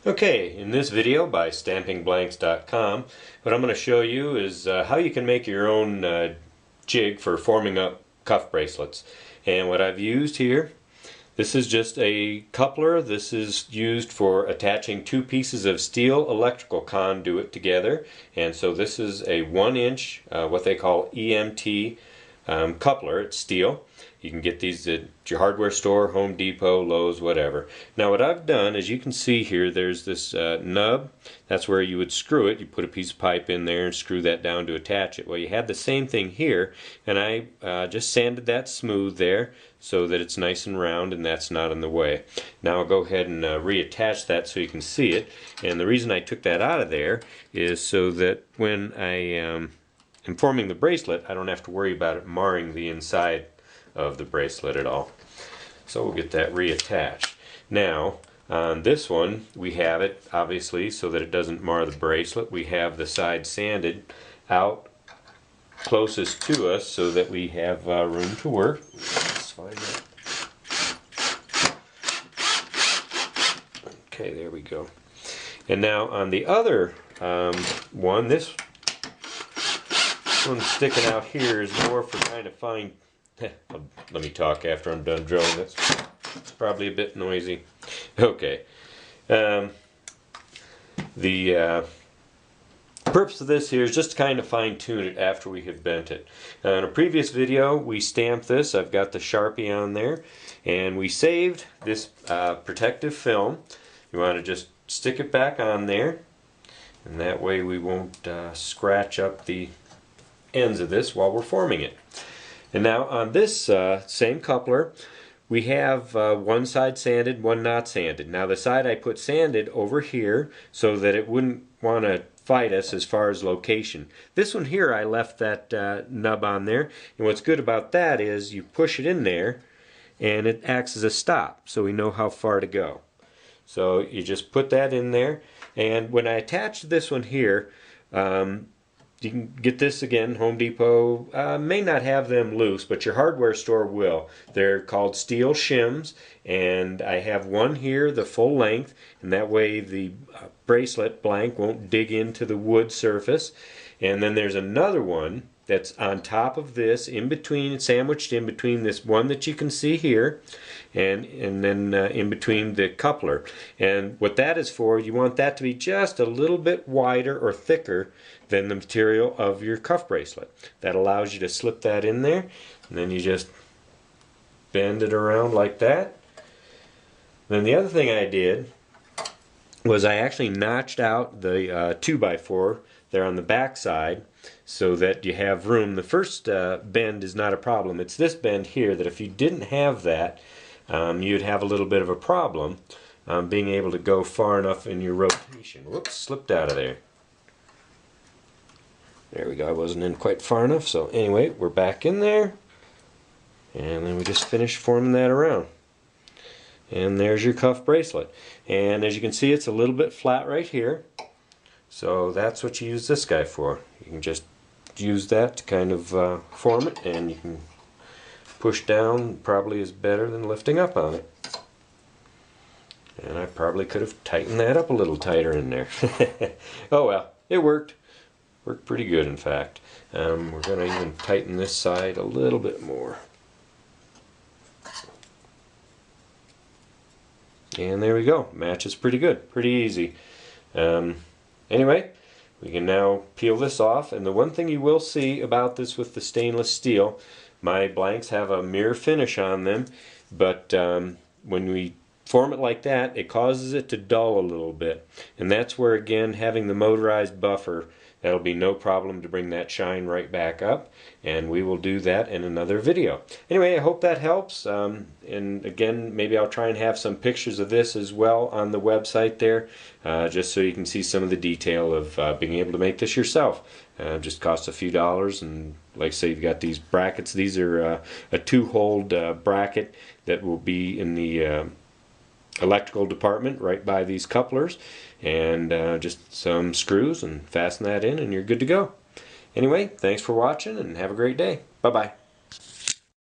Okay, in this video by stampingblanks.com, what I'm going to show you is how you can make your own jig for forming up cuff bracelets. And what I've used here, this is just a coupler. This is used for attaching two pieces of steel electrical conduit together. And so this is a 1-inch, what they call EMT coupler. It's steel. You can get these at your hardware store, Home Depot, Lowe's, whatever. Now what I've done, as you can see here, there's this nub. That's where you would screw it. You put a piece of pipe in there and screw that down to attach it. Well, you have the same thing here, and I just sanded that smooth there so that it's nice and round and that's not in the way. Now I'll go ahead and reattach that so you can see it. And the reason I took that out of there is so that when I am forming the bracelet, I don't have to worry about it marring the inside of the bracelet at all. So we'll get that reattached. Now on this one we have it obviously so that it doesn't mar the bracelet. We have the side sanded out closest to us so that we have room to work. Let's find that. Okay, there we go. And now on the other one, this one sticking out here is more for trying to find. Let me talk after I'm done drilling. It's probably a bit noisy. Okay. The purpose of this here is just to kind of fine tune it after we have bent it. In a previous video we stamped this. I've got the Sharpie on there, and we saved this protective film. You want to just stick it back on there, and that way we won't scratch up the ends of this while we're forming it. And now on this same coupler, we have one side sanded, one not sanded. Now the side I put sanded over here so that it wouldn't want to fight us as far as location. This one here I left that nub on there, and what's good about that is you push it in there and it acts as a stop so we know how far to go. So you just put that in there, and when I attach this one here, you can get this again, Home Depot may not have them loose, but your hardware store will. They're called steel shims, and I have one here the full length, and that way the bracelet blank won't dig into the wood surface. And then there's another one that's on top of this, in between, sandwiched in between this one that you can see here, and then in between the coupler. And what that is for, you want that to be just a little bit wider or thicker than the material of your cuff bracelet. That allows you to slip that in there, and then you just bend it around like that. Then the other thing I did was I actually notched out the 2x4 there on the back side so that you have room. The first bend is not a problem. It's this bend here that if you didn't have that, you'd have a little bit of a problem being able to go far enough in your rotation. Whoops, slipped out of there. There we go, I wasn't in quite far enough. So anyway, we're back in there, and then we just finish forming that around. And there's your cuff bracelet. And as you can see, it's a little bit flat right here. So that's what you use this guy for. You can just use that to kind of form it, and you can push down. Probably is better than lifting up on it. And I probably could have tightened that up a little tighter in there. Oh well, it worked. Worked pretty good, in fact. We're going to even tighten this side a little bit more. And there we go. Matches pretty good. Pretty easy. Anyway, we can now peel this off. And the one thing you will see about this with the stainless steel, my blanks have a mirror finish on them, but when we form it like that, it causes it to dull a little bit. And that's where, again, having the motorized buffer, that'll be no problem to bring that shine right back up, and we will do that in another video. Anyway, I hope that helps, and again, maybe I'll try and have some pictures of this as well on the website there, just so you can see some of the detail of being able to make this yourself. Just costs a few dollars, and like I say, you've got these brackets. These are a 2-hole bracket that will be in the electrical department right by these couplers, and just some screws, and fasten that in and you're good to go. Anyway, thanks for watching and have a great day. Bye bye.